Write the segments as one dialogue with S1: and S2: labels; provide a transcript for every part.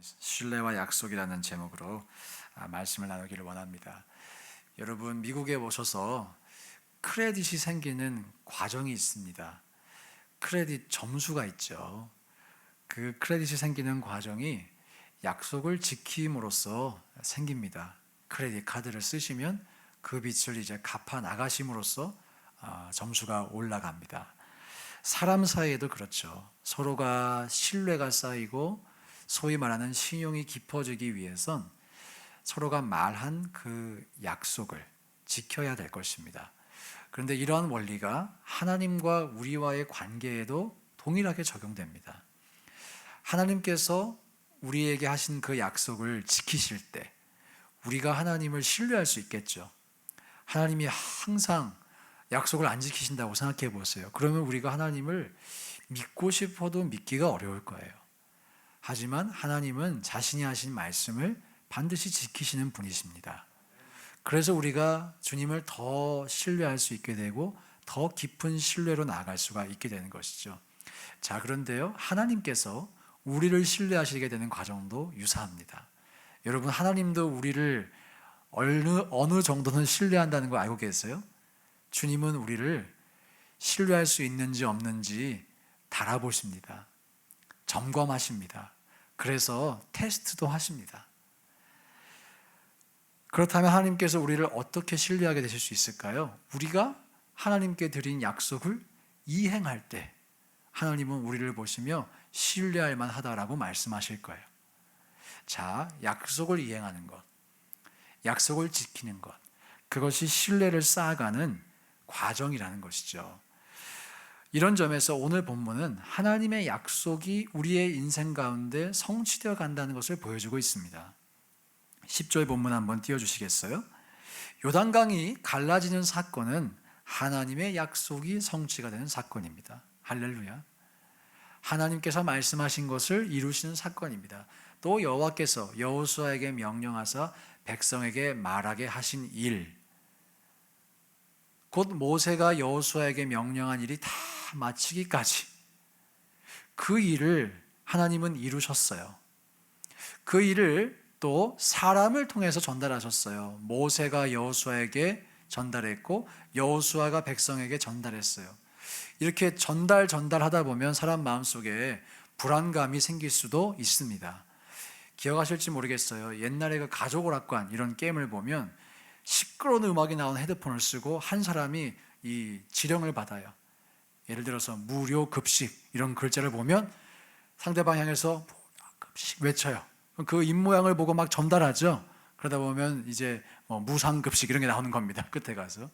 S1: 신뢰와 약속이라는 제목으로 말씀을 나누기를 원합니다. 여러분, 미국에 오셔서 크레딧이 생기는 과정이 있습니다. 크레딧 점수가 있죠. 그 크레딧이 생기는 과정이 약속을 지킴으로써 생깁니다. 크레딧 카드를 쓰시면 그 빚을 이제 갚아 나가심으로써 점수가 올라갑니다. 사람 사이에도 그렇죠. 서로가 신뢰가 쌓이고 소위 말하는 신용이 깊어지기 위해선 서로가 말한 그 약속을 지켜야 될 것입니다. 그런데 이러한 원리가 하나님과 우리와의 관계에도 동일하게 적용됩니다. 하나님께서 우리에게 하신 그 약속을 지키실 때 우리가 하나님을 신뢰할 수 있겠죠. 하나님이 항상 약속을 안 지키신다고 생각해 보세요. 그러면 우리가 하나님을 믿고 싶어도 믿기가 어려울 거예요. 하지만 하나님은 자신이 하신 말씀을 반드시 지키시는 분이십니다. 그래서 우리가 주님을 더 신뢰할 수 있게 되고 더 깊은 신뢰로 나아갈 수가 있게 되는 것이죠. 자, 그런데요, 하나님께서 우리를 신뢰하시게 되는 과정도 유사합니다. 여러분, 하나님도 우리를 어느 정도는 신뢰한다는 거 알고 계세요? 주님은 우리를 신뢰할 수 있는지 없는지 달아보십니다. 점검하십니다. 그래서 테스트도 하십니다. 그렇다면 하나님께서 우리를 어떻게 신뢰하게 되실 수 있을까요? 우리가 하나님께 드린 약속을 이행할 때 하나님은 우리를 보시며 신뢰할 만하다라고 말씀하실 거예요. 자, 약속을 이행하는 것, 약속을 지키는 것, 그것이 신뢰를 쌓아가는 과정이라는 것이죠. 이런 점에서 오늘 본문은 하나님의 약속이 우리의 인생 가운데 성취되어 간다는 것을 보여주고 있습니다. 10절 본문 한번 띄워주시겠어요? 요단강이 갈라지는 사건은 하나님의 약속이 성취가 되는 사건입니다. 할렐루야. 하나님께서 말씀하신 것을 이루시는 사건입니다. 또 여호와께서 여호수아에게 명령하사 백성에게 말하게 하신 일, 곧 모세가 여호수아에게 명령한 일이 다 마치기까지 그 일을 하나님은 이루셨어요. 그 일을 또 사람을 통해서 전달하셨어요. 모세가 여호수아에게 전달했고 여호수아가 백성에게 전달했어요. 이렇게 전달하다 보면 사람 마음속에 불안감이 생길 수도 있습니다. 기억하실지 모르겠어요. 옛날에 그 가족 오락관 이런 게임을 보면 시끄러운 음악이 나오는 헤드폰을 쓰고 한 사람이 이 지령을 받아요. 예를 들어서 무료 급식 이런 글자를 보면 상대방 향해서 급식 외쳐요. 그 입모양을 보고 막 전달하죠. 그러다 보면 이제 무상급식 이런 게 나오는 겁니다. 끝에 가서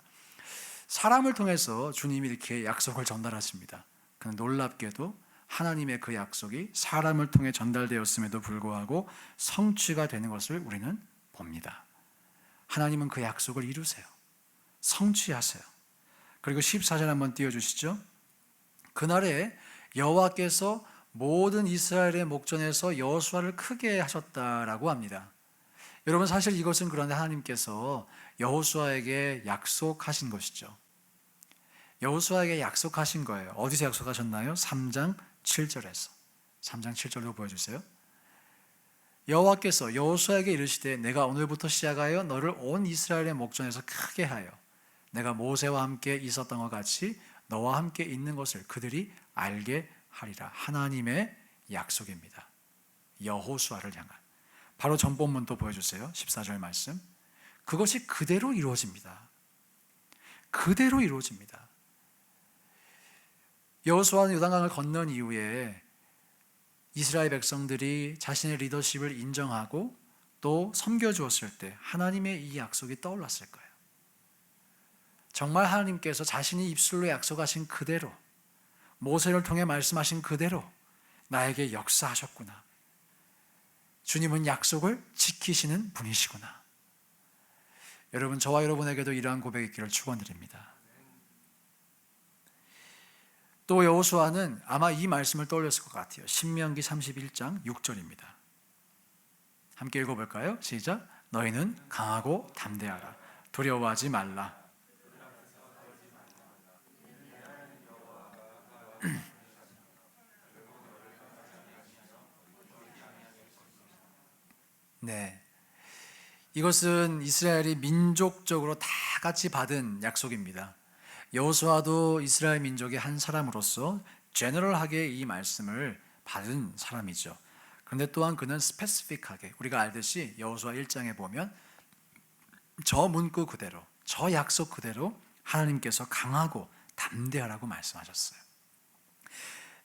S1: 사람을 통해서 주님이 이렇게 약속을 전달하십니다. 그런데 놀랍게도 하나님의 그 약속이 사람을 통해 전달되었음에도 불구하고 성취가 되는 것을 우리는 봅니다. 하나님은 그 약속을 이루세요. 성취하세요. 그리고 14절 한번 띄워주시죠. 그날에 여호와께서 모든 이스라엘의 목전에서 여호수아를 크게 하셨다라고 합니다. 여러분, 사실 이것은 그런데 하나님께서 여호수아에게 약속하신 것이죠. 여호수아에게 약속하신 거예요. 어디서 약속하셨나요? 3장 7절에서. 3장 7절로 보여주세요. 여호와께서 여호수아에게 이르시되 내가 오늘부터 시작하여 너를 온 이스라엘의 목전에서 크게 하여 내가 모세와 함께 있었던 것 같이 너와 함께 있는 것을 그들이 알게 하리라. 하나님의 약속입니다. 여호수아를 향한. 바로 전본문 또 보여주세요. 14절 말씀. 그것이 그대로 이루어집니다. 그대로 이루어집니다. 여호수아는 요단강을 건넌 이후에 이스라엘 백성들이 자신의 리더십을 인정하고 또 섬겨주었을 때 하나님의 이 약속이 떠올랐을 거예요. 정말 하나님께서 자신이 입술로 약속하신 그대로 모세를 통해 말씀하신 그대로 나에게 역사하셨구나. 주님은 약속을 지키시는 분이시구나. 여러분, 저와 여러분에게도 이러한 고백이 있기를 축원드립니다. 또 여호수아는 아마 이 말씀을 떠올렸을 것 같아요. 신명기 31장 6절입니다. 함께 읽어볼까요? 시작. 너희는 강하고 담대하라. 두려워하지 말라. 네. 이것은 이스라엘이 민족적으로 다 같이 받은 약속입니다. 여호수아도 이스라엘 민족의 한 사람으로서 제너럴하게 이 말씀을 받은 사람이죠. 그런데 또한 그는 스페시픽하게, 우리가 알듯이 여호수아 1장에 보면 저 문구 그대로, 저 약속 그대로 하나님께서 강하고 담대하라고 말씀하셨어요.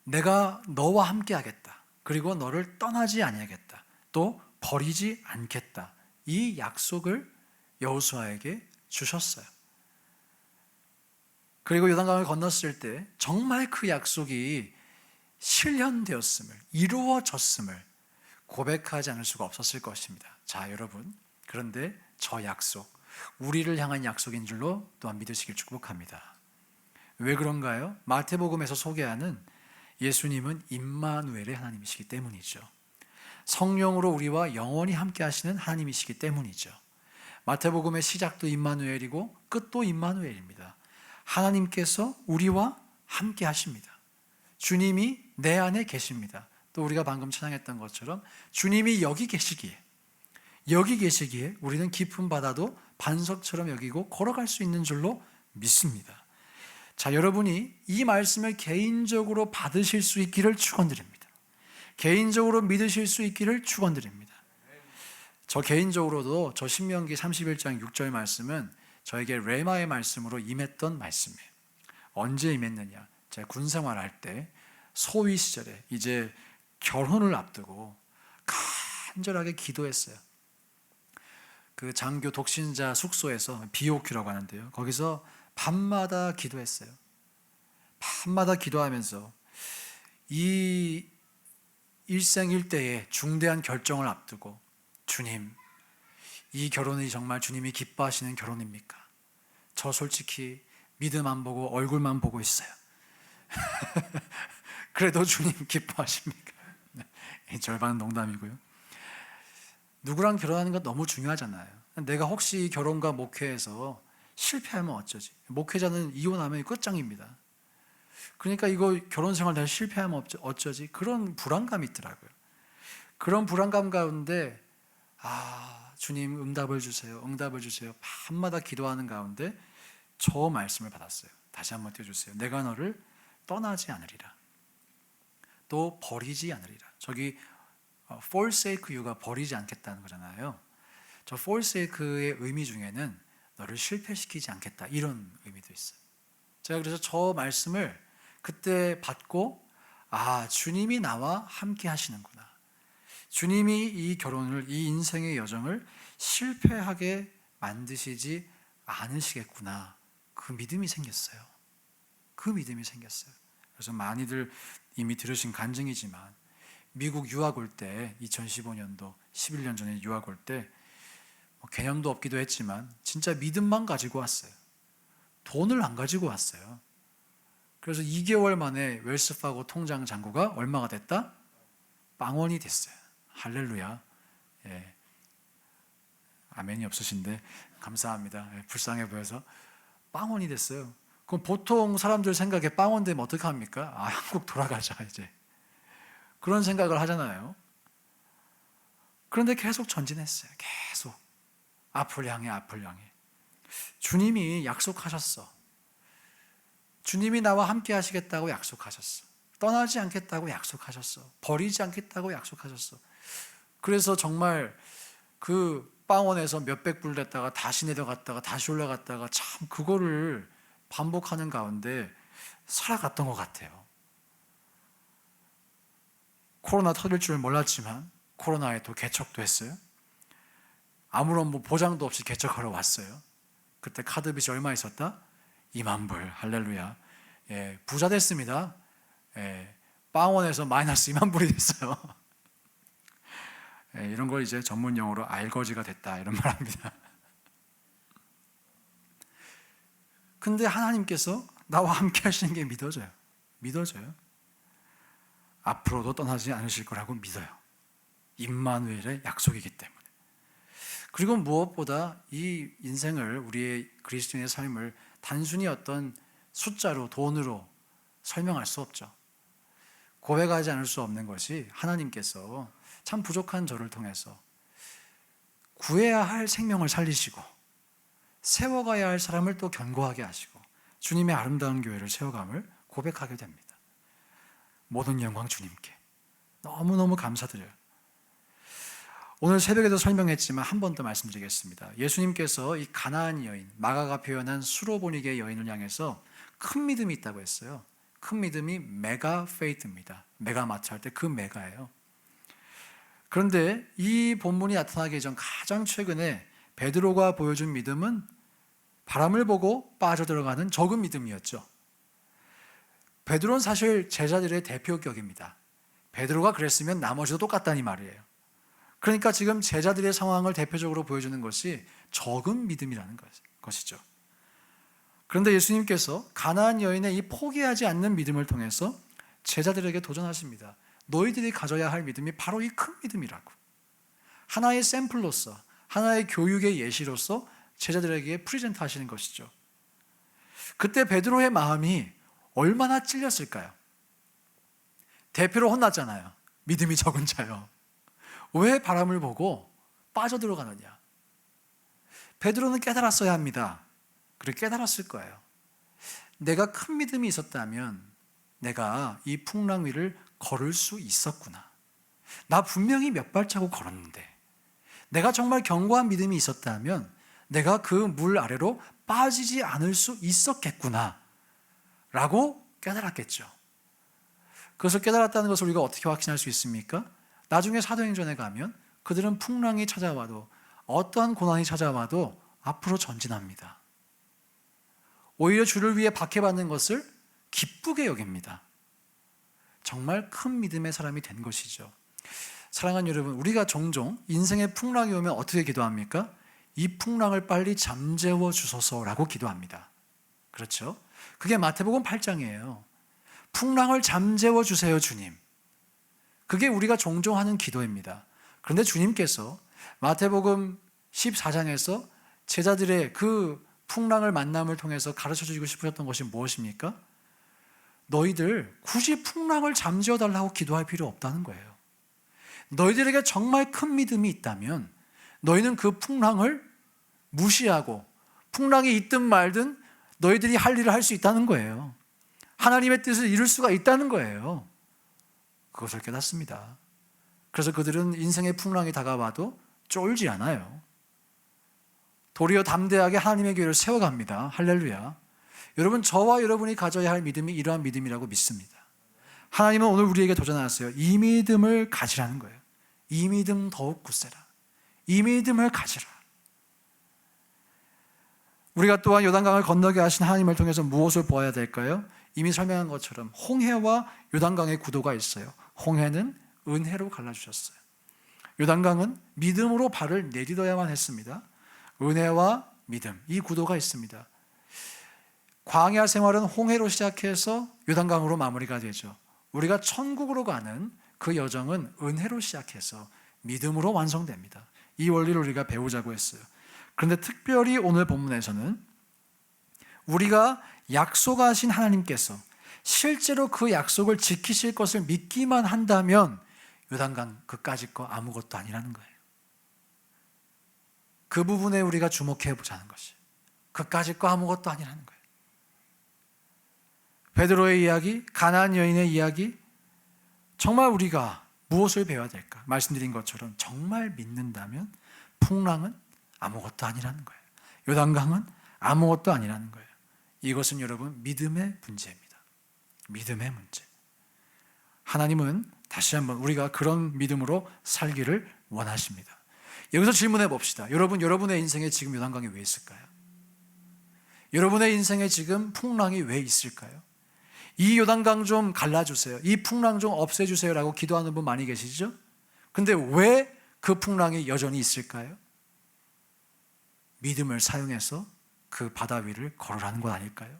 S1: 내가 너와 함께 하겠다. 그리고 너를 떠나지 아니하겠다. 또 버리지 않겠다. 이 약속을 여호수아에게 주셨어요. 그리고 요단강을 건넜을 때 정말 그 약속이 실현되었음을, 이루어졌음을 고백하지 않을 수가 없었을 것입니다. 자, 여러분, 그런데 저 약속, 우리를 향한 약속인 줄로 또한 믿으시길 축복합니다. 왜 그런가요? 마태복음에서 소개하는 예수님은 임마누엘의 하나님이시기 때문이죠. 성령으로 우리와 영원히 함께 하시는 하나님이시기 때문이죠. 마태복음의 시작도 임마누엘이고 끝도 임마누엘입니다. 하나님께서 우리와 함께 하십니다. 주님이 내 안에 계십니다. 또 우리가 방금 찬양했던 것처럼 주님이 여기 계시기에 우리는 깊은 바다도 반석처럼 여기고 걸어갈 수 있는 줄로 믿습니다. 자, 여러분이 이 말씀을 개인적으로 받으실 수 있기를 축원드립니다. 개인적으로 믿으실 수 있기를 축원드립니다. 저 개인적으로도 저 신명기 31장 6절 말씀은 저에게 레마의 말씀으로 임했던 말씀이에요. 언제 임했느냐? 제가 군 생활할 때 소위 시절에 이제 결혼을 앞두고 간절하게 기도했어요. 그 장교 독신자 숙소에서 BOQ라고 하는데요. 거기서 밤마다 기도했어요. 밤마다 기도하면서 이 일생일대의 중대한 결정을 앞두고 주님, 이 결혼이 정말 주님이 기뻐하시는 결혼입니까? 저 솔직히 믿음 안 보고 얼굴만 보고 있어요. 그래도 주님 기뻐하십니까? 절반은 농담이고요. 누구랑 결혼하는 건 너무 중요하잖아요. 내가 혹시 결혼과 목회에서 실패하면 어쩌지? 목회자는 이혼하면 끝장입니다. 그러니까 이거 결혼 생활 다 실패하면 어쩌지? 그런 불안감이 있더라고요. 그런 불안감 가운데 주님 응답을 주세요. 응답을 주세요. 밤마다 기도하는 가운데 저 말씀을 받았어요. 다시 한번 띄워주세요. 내가 너를 떠나지 않으리라. 또 버리지 않으리라. 저기 forsake you가 버리지 않겠다는 거잖아요. 저 forsake의 의미 중에는 너를 실패시키지 않겠다 이런 의미도 있어요. 제가 그래서 저 말씀을 그때 받고 주님이 나와 함께 하시는구나. 주님이 이 결혼을, 이 인생의 여정을 실패하게 만드시지 않으시겠구나. 그 믿음이 생겼어요. 그 믿음이 생겼어요. 그래서 많이들 이미 들으신 간증이지만 미국 유학 올 때 2015년도 11년 전에 유학 올 때 개념도 없기도 했지만 진짜 믿음만 가지고 왔어요. 돈을 안 가지고 왔어요. 그래서 2개월 만에 웰스파고 통장 잔고가 얼마가 됐다? 빵원이 됐어요. 할렐루야. 예. 아멘이 없으신데 감사합니다. 예, 불쌍해 보여서 빵원이 됐어요. 그럼 보통 사람들 생각에 빵원 되면 어떻게 합니까? 한국 돌아가자 이제. 그런 생각을 하잖아요. 그런데 계속 전진했어요. 계속 앞을 향해. 주님이 약속하셨어. 주님이 나와 함께 하시겠다고 약속하셨어. 떠나지 않겠다고 약속하셨어. 버리지 않겠다고 약속하셨어. 그래서 정말 그 빵원에서 몇백 불 냈다가 다시 내려갔다가 다시 올라갔다가 참 그거를 반복하는 가운데 살아갔던 것 같아요. 코로나 터질 줄 몰랐지만 코로나에 또 개척도 했어요. 아무런 보장도 없이 개척하러 왔어요. 그때 카드 빚이 얼마 있었다? 2만 불. 할렐루야. 예, 부자 됐습니다. 예, 빵원에서 마이너스 2만 불이 됐어요. 예, 이런 걸 이제 전문 용어로 알거지가 됐다 이런 말합니다. 근데 하나님께서 나와 함께 하시는 게 믿어져요. 앞으로도 떠나지 않으실 거라고 믿어요. 임마누엘의 약속이기 때문에. 그리고 무엇보다 이 인생을, 우리의 그리스도인의 삶을 단순히 어떤 숫자로, 돈으로 설명할 수 없죠. 고백하지 않을 수 없는 것이 하나님께서 참 부족한 저를 통해서 구해야 할 생명을 살리시고 세워가야 할 사람을 또 견고하게 하시고 주님의 아름다운 교회를 세워감을 고백하게 됩니다. 모든 영광 주님께 너무너무 감사드려요. 오늘 새벽에도 설명했지만 한 번 더 말씀드리겠습니다. 예수님께서 이 가나안 여인, 마가가 표현한 수로보니게 여인을 향해서 큰 믿음이 있다고 했어요. 큰 믿음이 메가 페이트입니다. 메가마트 할 때 그 메가예요. 그런데 이 본문이 나타나기 전 가장 최근에 베드로가 보여준 믿음은 바람을 보고 빠져들어가는 적은 믿음이었죠. 베드로는 사실 제자들의 대표격입니다. 베드로가 그랬으면 나머지도 똑같다니 말이에요. 그러니까 지금 제자들의 상황을 대표적으로 보여주는 것이 적은 믿음이라는 것이죠. 그런데 예수님께서 가나안 여인의 이 포기하지 않는 믿음을 통해서 제자들에게 도전하십니다. 너희들이 가져야 할 믿음이 바로 이 큰 믿음이라고. 하나의 샘플로서, 하나의 교육의 예시로서 제자들에게 프리젠트 하시는 것이죠. 그때 베드로의 마음이 얼마나 찔렸을까요? 대표로 혼났잖아요. 믿음이 적은 자요. 왜 바람을 보고 빠져들어가느냐? 베드로는 깨달았어야 합니다. 그렇게 깨달았을 거예요. 내가 큰 믿음이 있었다면 내가 이 풍랑 위를 걸을 수 있었구나. 나 분명히 몇 발자국 걸었는데 내가 정말 견고한 믿음이 있었다면 내가 그 물 아래로 빠지지 않을 수 있었겠구나 라고 깨달았겠죠. 그것을 깨달았다는 것을 우리가 어떻게 확신할 수 있습니까? 나중에 사도행전에 가면 그들은 풍랑이 찾아와도 어떠한 고난이 찾아와도 앞으로 전진합니다. 오히려 주를 위해 박해받는 것을 기쁘게 여깁니다. 정말 큰 믿음의 사람이 된 것이죠. 사랑하는 여러분, 우리가 종종 인생의 풍랑이 오면 어떻게 기도합니까? 이 풍랑을 빨리 잠재워 주소서라고 기도합니다. 그렇죠? 그게 마태복음 8장이에요. 풍랑을 잠재워 주세요, 주님. 그게 우리가 종종 하는 기도입니다. 그런데 주님께서 마태복음 14장에서 제자들의 그 풍랑을 만남을 통해서 가르쳐 주고 싶으셨던 것이 무엇입니까? 너희들 굳이 풍랑을 잠재워 달라고 기도할 필요 없다는 거예요. 너희들에게 정말 큰 믿음이 있다면 너희는 그 풍랑을 무시하고 풍랑이 있든 말든 너희들이 할 일을 할 수 있다는 거예요. 하나님의 뜻을 이룰 수가 있다는 거예요. 그것을 깨닫습니다. 그래서 그들은 인생의 풍랑이 다가와도 쫄지 않아요. 도리어 담대하게 하나님의 교회를 세워갑니다. 할렐루야. 여러분, 저와 여러분이 가져야 할 믿음이 이러한 믿음이라고 믿습니다. 하나님은 오늘 우리에게 도전하셨어요. 이 믿음을 가지라는 거예요. 이 믿음 더욱 굳세라. 이 믿음을 가지라. 우리가 또한 요단강을 건너게 하신 하나님을 통해서 무엇을 보아야 될까요? 이미 설명한 것처럼 홍해와 요단강의 구도가 있어요. 홍해는 은혜로 갈라주셨어요. 요단강은 믿음으로 발을 내딛어야만 했습니다. 은혜와 믿음, 이 구도가 있습니다. 광야 생활은 홍해로 시작해서 요단강으로 마무리가 되죠. 우리가 천국으로 가는 그 여정은 은혜로 시작해서 믿음으로 완성됩니다. 이 원리를 우리가 배우자고 했어요. 그런데 특별히 오늘 본문에서는 우리가 약속하신 하나님께서 실제로 그 약속을 지키실 것을 믿기만 한다면 요단강 그까짓 거 아무것도 아니라는 거예요. 그 부분에 우리가 주목해 보자는 것이, 그까짓 거 아무것도 아니라는 거예요. 베드로의 이야기, 가나안 여인의 이야기, 정말 우리가 무엇을 배워야 될까? 말씀드린 것처럼 정말 믿는다면 풍랑은 아무것도 아니라는 거예요. 요단강은 아무것도 아니라는 거예요. 이것은 여러분 믿음의 문제입니다. 믿음의 문제. 하나님은 다시 한번 우리가 그런 믿음으로 살기를 원하십니다. 여기서 질문해 봅시다. 여러분의 인생에 지금 요단강이 왜 있을까요? 여러분의 인생에 지금 풍랑이 왜 있을까요? 이 요단강 좀 갈라주세요. 이 풍랑 좀 없애주세요 라고 기도하는 분 많이 계시죠? 근데 왜 그 풍랑이 여전히 있을까요? 믿음을 사용해서 그 바다 위를 걸으라는 것 아닐까요?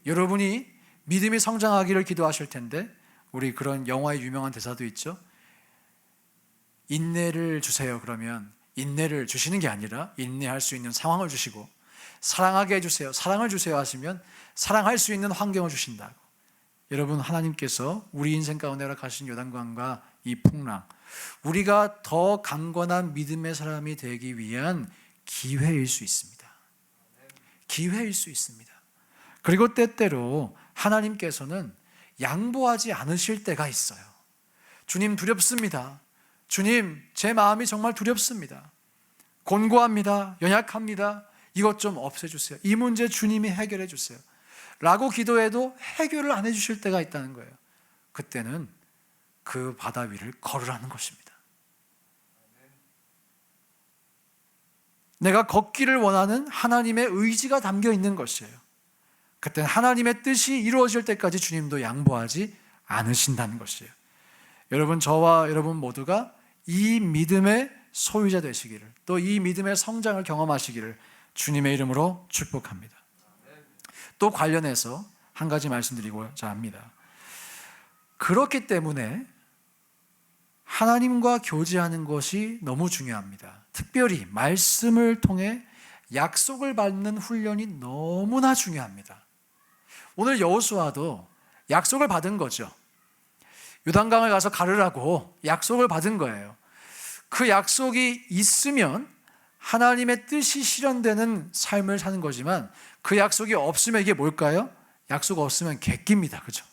S1: 여러분이 믿음이 성장하기를 기도하실 텐데, 우리 그런 영화의 유명한 대사도 있죠. 인내를 주세요. 그러면 인내를 주시는 게 아니라 인내할 수 있는 상황을 주시고, 사랑하게 해주세요. 사랑을 주세요 하시면 사랑할 수 있는 환경을 주신다고. 여러분, 하나님께서 우리 인생 가운데 허락하신 요단강과 이 풍랑, 우리가 더 강건한 믿음의 사람이 되기 위한 기회일 수 있습니다. 기회일 수 있습니다. 그리고 때때로 하나님께서는 양보하지 않으실 때가 있어요. 주님, 두렵습니다. 주님, 제 마음이 정말 두렵습니다. 곤고합니다. 연약합니다. 이것 좀 없애주세요. 이 문제 주님이 해결해 주세요 라고 기도해도 해결을 안 해주실 때가 있다는 거예요. 그때는 그 바다 위를 걸으라는 것입니다. 내가 걷기를 원하는 하나님의 의지가 담겨 있는 것이에요. 그때는 하나님의 뜻이 이루어질 때까지 주님도 양보하지 않으신다는 것이에요. 여러분, 저와 여러분 모두가 이 믿음의 소유자 되시기를, 또 이 믿음의 성장을 경험하시기를 주님의 이름으로 축복합니다. 또 관련해서 한 가지 말씀드리고자 합니다. 그렇기 때문에 하나님과 교제하는 것이 너무 중요합니다. 특별히 말씀을 통해 약속을 받는 훈련이 너무나 중요합니다. 오늘 여호수아도 약속을 받은 거죠. 요단강을 가서 가르라고 약속을 받은 거예요. 그 약속이 있으면 하나님의 뜻이 실현되는 삶을 사는 거지만, 그 약속이 없으면 이게 뭘까요? 약속 없으면 객기입니다. 그죠?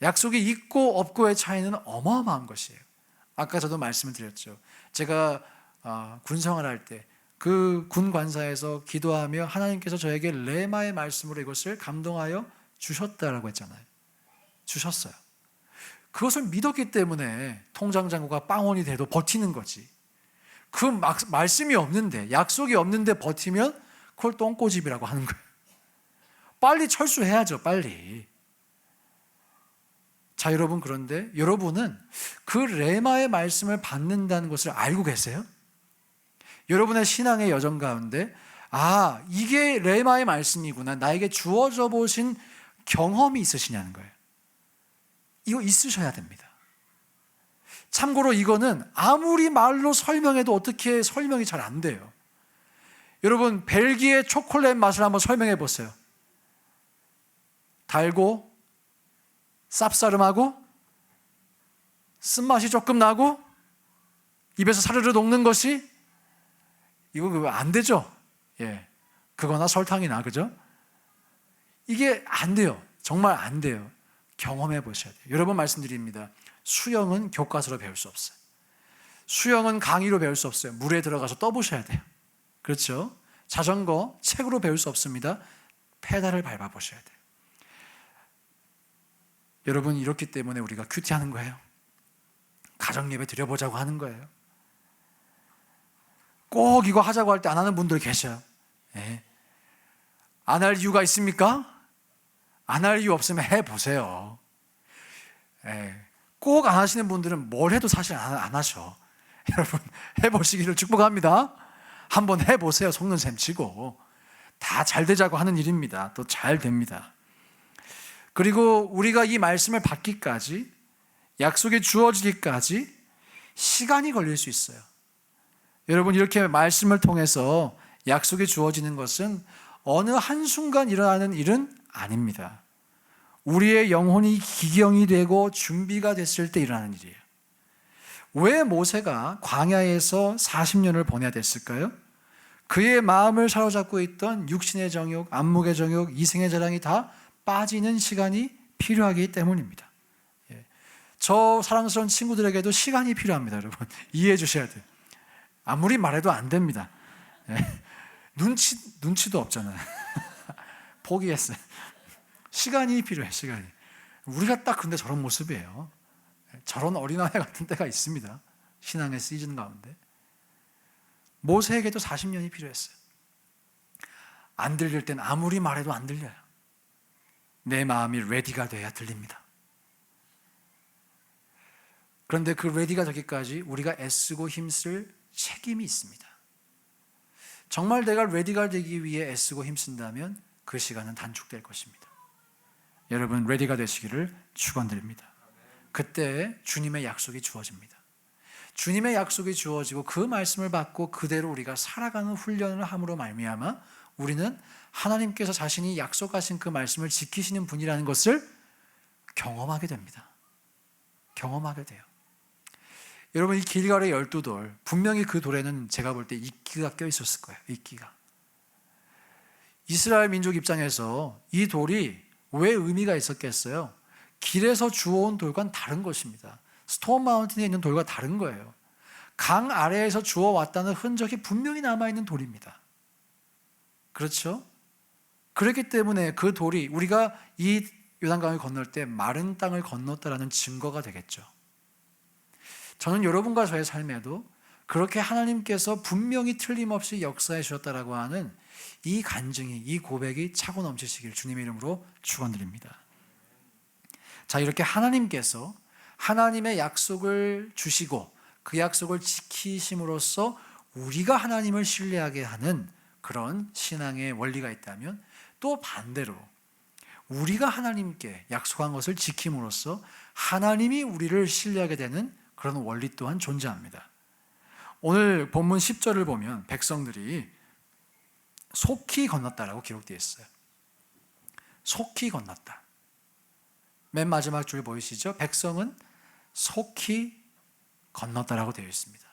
S1: 약속이 있고 없고의 차이는 어마어마한 것이에요. 아까 저도 말씀을 드렸죠. 제가 군생활 할 때 그 군 관사에서 기도하며 하나님께서 저에게 레마의 말씀으로 이것을 감동하여 주셨다라고 했잖아요. 주셨어요. 그것을 믿었기 때문에 통장 잔고가 빵원이 돼도 버티는 거지. 그 말씀이 없는데, 약속이 없는데 버티면 그걸 똥꼬집이라고 하는 거예요. 빨리 철수해야죠, 빨리. 자, 여러분, 그런데 여러분은 그 레마의 말씀을 받는다는 것을 알고 계세요? 여러분의 신앙의 여정 가운데, 아, 이게 레마의 말씀이구나, 나에게 주어져 보신 경험이 있으시냐는 거예요. 이거 있으셔야 됩니다. 참고로 이거는 아무리 말로 설명해도 어떻게 설명이 잘 안 돼요. 여러분, 벨기에 초콜릿 맛을 한번 설명해 보세요. 달고 쌉싸름하고 쓴맛이 조금 나고 입에서 사르르 녹는 것이, 이거 안 되죠? 예, 그거나 설탕이나, 그죠? 이게 안 돼요. 정말 안 돼요. 경험해 보셔야 돼요. 여러 번 말씀드립니다. 수영은 교과서로 배울 수 없어요. 수영은 강의로 배울 수 없어요. 물에 들어가서 떠보셔야 돼요. 그렇죠? 자전거 책으로 배울 수 없습니다. 페달을 밟아 보셔야 돼요. 여러분, 이렇기 때문에 우리가 큐티하는 거예요. 가정예배 드려보자고 하는 거예요. 꼭 이거 하자고 할 때 안 하는 분들 계셔요. 예. 안 할 이유가 있습니까? 안 할 이유 없으면 해보세요. 예. 꼭 안 하시는 분들은 뭘 해도 사실 안 하셔. 여러분, 해보시기를 축복합니다. 한번 해보세요. 속는 셈 치고. 다 잘 되자고 하는 일입니다. 또 잘 됩니다. 그리고 우리가 이 말씀을 받기까지, 약속이 주어지기까지 시간이 걸릴 수 있어요. 여러분, 이렇게 말씀을 통해서 약속이 주어지는 것은 어느 한순간 일어나는 일은 아닙니다. 우리의 영혼이 기경이 되고 준비가 됐을 때 일어나는 일이에요. 왜 모세가 광야에서 40년을 보내야 됐을까요? 그의 마음을 사로잡고 있던 육신의 정욕, 안목의 정욕, 이생의 자랑이 다 빠지는 시간이 필요하기 때문입니다. 저 사랑스러운 친구들에게도 시간이 필요합니다. 여러분, 이해해 주셔야 돼요. 아무리 말해도 안 됩니다. 눈치도 없잖아요. 포기했어요. 시간이 필요해, 시간이. 우리가 딱 근데 저런 모습이에요. 저런 어린아이 같은 때가 있습니다. 신앙의 시즌 가운데. 모세에게도 40년이 필요했어요. 안 들릴 땐 아무리 말해도 안 들려요. 내 마음이 레디가 돼야 들립니다. 그런데 그 레디가 되기까지 우리가 애쓰고 힘쓸 책임이 있습니다. 정말 내가 레디가 되기 위해 애쓰고 힘쓴다면 그 시간은 단축될 것입니다. 여러분, 레디가 되시기를 축원드립니다. 그때 주님의 약속이 주어집니다. 주님의 약속이 주어지고 그 말씀을 받고 그대로 우리가 살아가는 훈련을 함으로 말미암아 우리는 하나님께서 자신이 약속하신 그 말씀을 지키시는 분이라는 것을 경험하게 됩니다. 경험하게 돼요. 여러분, 이 길갈의 12돌, 분명히 그 돌에는 제가 볼 때 이끼가 껴 있었을 거예요. 이끼가. 이스라엘 민족 입장에서 이 돌이 왜 의미가 있었겠어요? 길에서 주워온 돌과는 다른 것입니다. 스톤 마운틴에 있는 돌과 다른 거예요. 강 아래에서 주워왔다는 흔적이 분명히 남아있는 돌입니다. 그렇죠? 그렇기 때문에 그 돌이 우리가 이 요단강을 건널 때 마른 땅을 건넜다라는 증거가 되겠죠. 저는 여러분과 저의 삶에도 그렇게 하나님께서 분명히 틀림없이 역사해 주셨다라고 하는 이 간증이, 이 고백이 차고 넘치시길 주님의 이름으로 축원드립니다. 자, 이렇게 하나님께서 하나님의 약속을 주시고 그 약속을 지키심으로써 우리가 하나님을 신뢰하게 하는 그런 신앙의 원리가 있다면, 또 반대로 우리가 하나님께 약속한 것을 지킴으로써 하나님이 우리를 신뢰하게 되는 그런 원리 또한 존재합니다. 오늘 본문 10절을 보면 백성들이 속히 건넜다라고 기록되어 있어요. 속히 건넜다. 맨 마지막 줄 보이시죠? 백성은 속히 건넜다라고 되어 있습니다.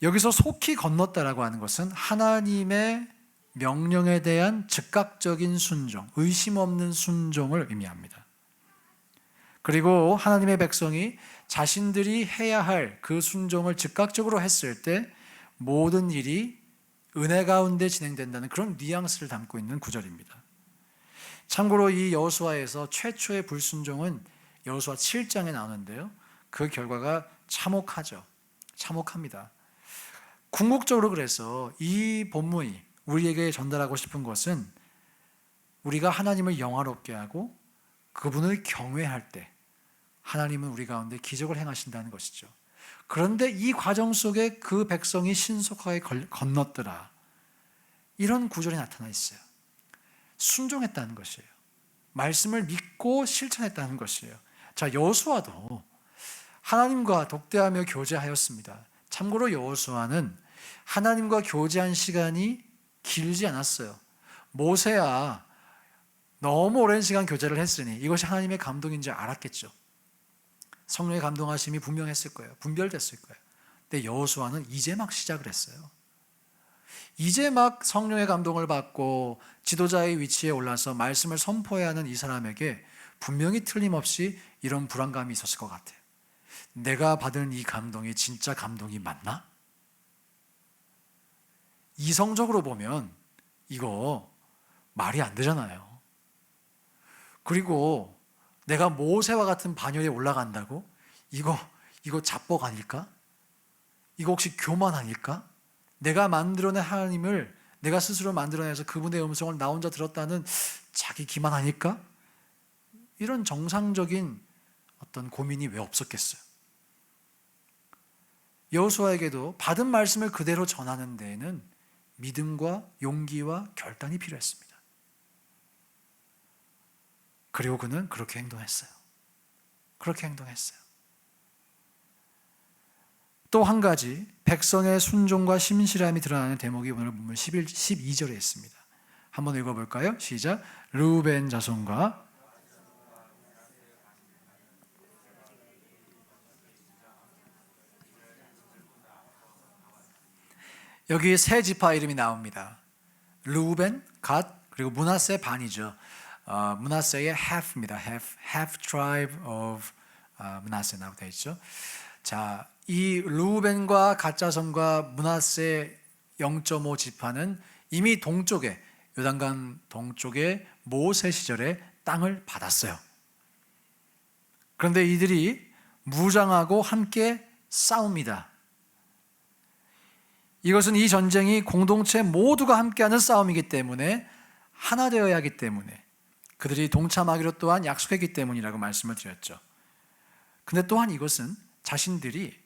S1: 여기서 속히 건넜다라고 하는 것은 하나님의 명령에 대한 즉각적인 순종, 의심 없는 순종을 의미합니다. 그리고 하나님의 백성이 자신들이 해야 할 그 순종을 즉각적으로 했을 때 모든 일이 은혜 가운데 진행된다는 그런 뉘앙스를 담고 있는 구절입니다. 참고로 이 여호수아에서 최초의 불순종은 여호수아 7장에 나오는데요, 그 결과가 참혹하죠. 참혹합니다. 궁극적으로 그래서 이 본문이 우리에게 전달하고 싶은 것은 우리가 하나님을 영화롭게 하고 그분을 경외할 때 하나님은 우리 가운데 기적을 행하신다는 것이죠. 그런데 이 과정 속에 그 백성이 신속하게 건넜더라, 이런 구절이 나타나 있어요. 순종했다는 것이에요. 말씀을 믿고 실천했다는 것이에요. 자, 여호수아도 하나님과 독대하며 교제하였습니다. 참고로 여호수아는 하나님과 교제한 시간이 길지 않았어요. 모세야 너무 오랜 시간 교제를 했으니 이것이 하나님의 감동인지 알았겠죠. 성령의 감동하심이 분명했을 거예요. 분별됐을 거예요. 근데 여호수아는 이제 막 시작을 했어요. 이제 막 성령의 감동을 받고 지도자의 위치에 올라서 말씀을 선포해야 하는 이 사람에게 분명히 틀림없이 이런 불안감이 있었을 것 같아요. 내가 받은 이 감동이 진짜 감동이 맞나? 이성적으로 보면 이거 말이 안 되잖아요. 그리고 내가 모세와 같은 반열에 올라간다고? 이거 자뻑 아닐까? 이거 혹시 교만 아닐까? 내가 만들어낸 하나님을 내가 스스로 만들어내서 그분의 음성을 나 혼자 들었다는 자기 기만 아닐까? 이런 정상적인 어떤 고민이 왜 없었겠어요? 여호수아에게도 받은 말씀을 그대로 전하는 데에는 믿음과 용기와 결단이 필요했습니다. 그리고 그는 그렇게 행동했어요. 그렇게 행동했어요. 또 한 가지 백성의 순종과 신실함이 드러나는 대목이 오늘 본문 12절에 있습니다. 한번 읽어볼까요? 시작. 르우벤 자손과 여기 세 지파 이름이 나옵니다. 르우벤, 갓, 그리고 므낫세 반이죠. 므낫세의 half입니다. half tribe of 므낫세 나오고 되어 있죠. 자, 이 르우벤과 갓 자손과 므낫세 0.5 지파는 이미 동쪽에, 요단강 동쪽에 모세 시절에 땅을 받았어요. 그런데 이들이 무장하고 함께 싸웁니다. 이것은 이 전쟁이 공동체 모두가 함께하는 싸움이기 때문에, 하나 되어야 하기 때문에, 그들이 동참하기로 또한 약속했기 때문이라고 말씀을 드렸죠. 근데 또한 이것은 자신들이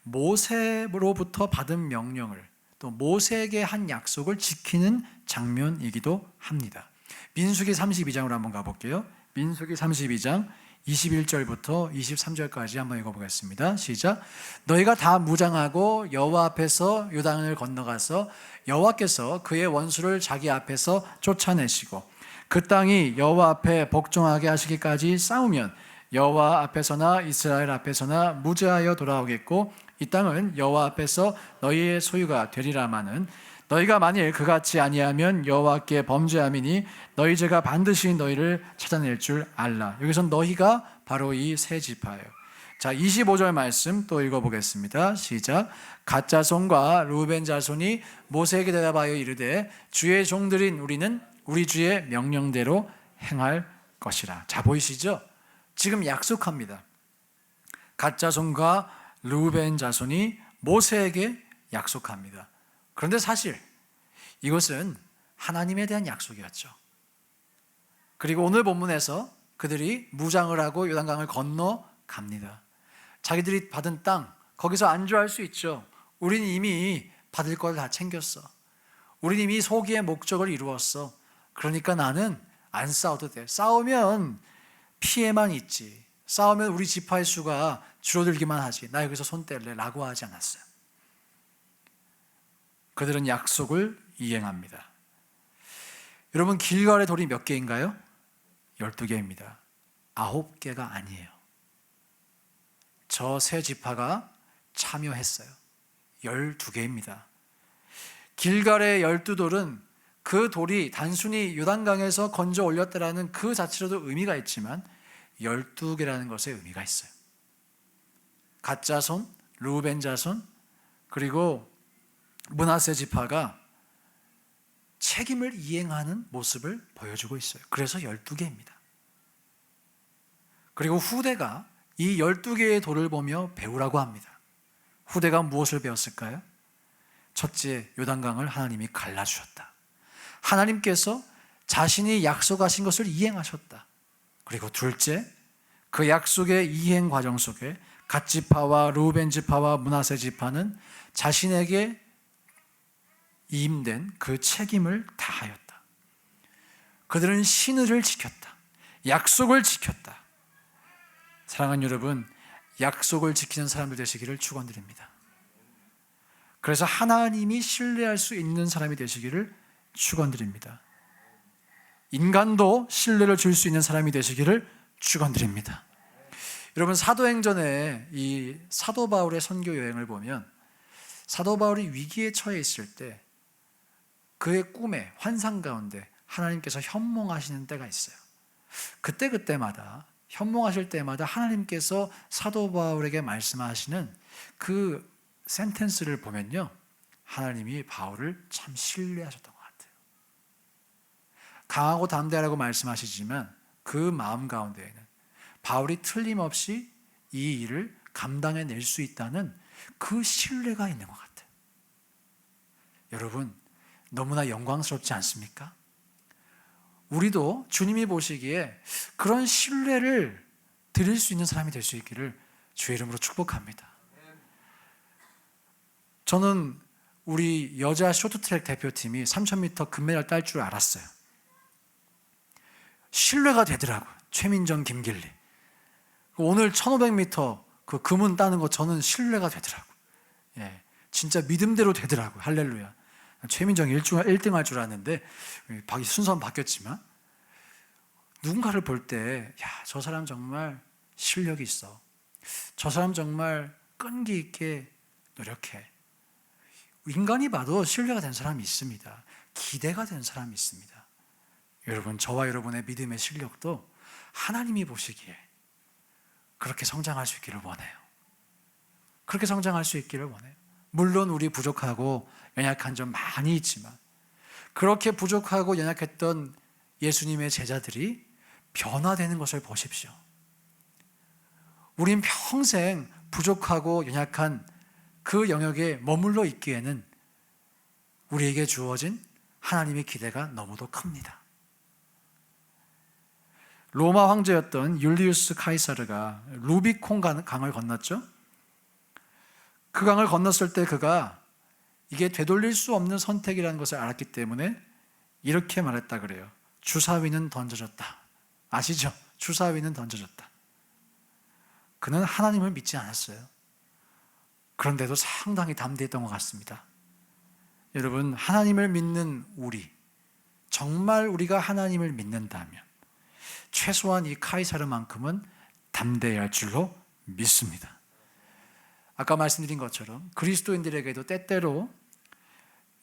S1: 모세로부터 받은 명령을, 또 모세에게 한 약속을 지키는 장면이기도 합니다. 민수기 32장으로 한번 가볼게요. 민수기 32장 21절부터 23절까지 한번 읽어보겠습니다. 시작. 너희가 다 무장하고 여호와 앞에서 요단을 건너가서 여호와께서 그의 원수를 자기 앞에서 쫓아내시고 그 땅이 여호와 앞에 복종하게 하시기까지 싸우면 여호와 앞에서나 이스라엘 앞에서나 무죄하여 돌아오겠고 이 땅은 여호와 앞에서 너희의 소유가 되리라마는 너희가 만일 그같이 아니하면 여호와께 범죄함이니 너희 죄가 반드시 너희를 찾아낼 줄 알라. 여기서 너희가 바로 이 세 지파예요. 자, 25절 말씀 또 읽어보겠습니다. 시작. 갓 자손과 루벤 자손이 모세에게 대답하여 이르되 주의 종들인 우리는 우리 주의 명령대로 행할 것이라. 자, 보이시죠? 지금 약속합니다. 갓 자손과 루벤 자손이 모세에게 약속합니다. 그런데 사실 이것은 하나님에 대한 약속이었죠. 그리고 오늘 본문에서 그들이 무장을 하고 요단강을 건너갑니다. 자기들이 받은 땅, 거기서 안주할 수 있죠. 우린 이미 받을 걸 다 챙겼어. 우린 이미 소기의 목적을 이루었어. 그러니까 나는 안 싸워도 돼. 싸우면 피해만 있지. 싸우면 우리 지파의 수가 줄어들기만 하지. 나 여기서 손 뗄래 라고 하지 않았어요. 그들은 약속을 이행합니다. 여러분, 길갈의 돌이 몇 개인가요? 12개입니다. 9개가 아니에요. 저 세 지파가 참여했어요. 12개입니다. 길갈의 12돌은 그 돌이 단순히 요단강에서 건져 올렸다라는 그 자체로도 의미가 있지만 12개라는 것에 의미가 있어요. 갓 자손, 루벤 자손, 그리고 므낫세 지파가 책임을 이행하는 모습을 보여주고 있어요. 그래서 12개입니다. 그리고 후대가 이 12개의 돌을 보며 배우라고 합니다. 후대가 무엇을 배웠을까요? 첫째, 요단강을 하나님이 갈라주셨다. 하나님께서 자신이 약속하신 것을 이행하셨다. 그리고 둘째, 그 약속의 이행 과정 속에 갓 지파와 루벤 지파와 므낫세 지파는 자신에게 임된 그 책임을 다하였다. 그들은 신의를 지켰다. 약속을 지켰다. 사랑하는 여러분, 약속을 지키는 사람들 되시기를 축원드립니다. 그래서 하나님이 신뢰할 수 있는 사람이 되시기를 축원드립니다. 인간도 신뢰를 줄 수 있는 사람이 되시기를 축원드립니다. 여러분, 사도행전에 이 사도 바울의 선교 여행을 보면 사도 바울이 위기에 처해 있을 때 그의 꿈에 환상 가운데 하나님께서 현몽하시는 때가 있어요. 그때마다 현몽하실 때마다 하나님께서 사도 바울에게 말씀하시는 그 센텐스를 보면요, 하나님이 바울을 참 신뢰하셨던 것 같아요. 강하고 담대하라고 말씀하시지만 그 마음 가운데에는 바울이 틀림없이 이 일을 감당해낼 수 있다는 그 신뢰가 있는 것 같아요. 여러분, 너무나 영광스럽지 않습니까? 우리도 주님이 보시기에 그런 신뢰를 드릴 수 있는 사람이 될 수 있기를 주의 이름으로 축복합니다. 저는 우리 여자 쇼트트랙 대표팀이 3000m 금메달 딸 줄 알았어요. 신뢰가 되더라고요. 최민정, 김길리. 오늘 1500m 그 금은 따는 거 저는 신뢰가 되더라고요. 예, 진짜 믿음대로 되더라고요. 할렐루야. 최민정이 1등 할 줄 알았는데 순서는 바뀌었지만 누군가를 볼 때 저 사람 정말 실력이 있어. 저 사람 정말 끈기 있게 노력해. 인간이 봐도 신뢰가 된 사람이 있습니다. 기대가 된 사람이 있습니다. 여러분, 저와 여러분의 믿음의 실력도 하나님이 보시기에 그렇게 성장할 수 있기를 원해요. 그렇게 성장할 수 있기를 원해요. 물론 우리 부족하고 연약한 점 많이 있지만 그렇게 부족하고 연약했던 예수님의 제자들이 변화되는 것을 보십시오. 우린 평생 부족하고 연약한 그 영역에 머물러 있기에는 우리에게 주어진 하나님의 기대가 너무도 큽니다. 로마 황제였던 율리우스 카이사르가 루비콘 강을 건넜죠. 그 강을 건넜을 때 그가 이게 되돌릴 수 없는 선택이라는 것을 알았기 때문에 이렇게 말했다 그래요. 주사위는 던져졌다. 아시죠? 주사위는 던져졌다. 그는 하나님을 믿지 않았어요. 그런데도 상당히 담대했던 것 같습니다. 여러분, 하나님을 믿는 우리, 정말 우리가 하나님을 믿는다면 최소한 이 카이사르만큼은 담대해야 할 줄로 믿습니다. 아까 말씀드린 것처럼 그리스도인들에게도 때때로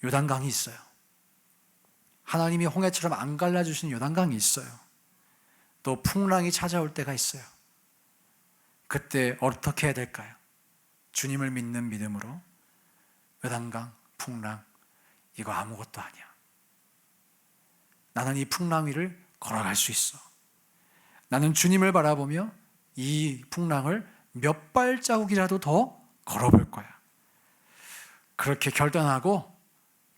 S1: 요단강이 있어요. 하나님이 홍해처럼 안 갈라주신 요단강이 있어요. 또 풍랑이 찾아올 때가 있어요. 그때 어떻게 해야 될까요? 주님을 믿는 믿음으로 요단강, 풍랑 이거 아무것도 아니야. 나는 이 풍랑 위를 걸어갈 수 있어. 나는 주님을 바라보며 이 풍랑을 몇 발자국이라도 더 걸어볼 거야. 그렇게 결단하고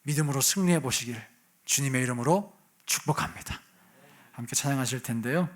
S1: 믿음으로 승리해 보시길 주님의 이름으로 축복합니다. 함께 찬양하실 텐데요.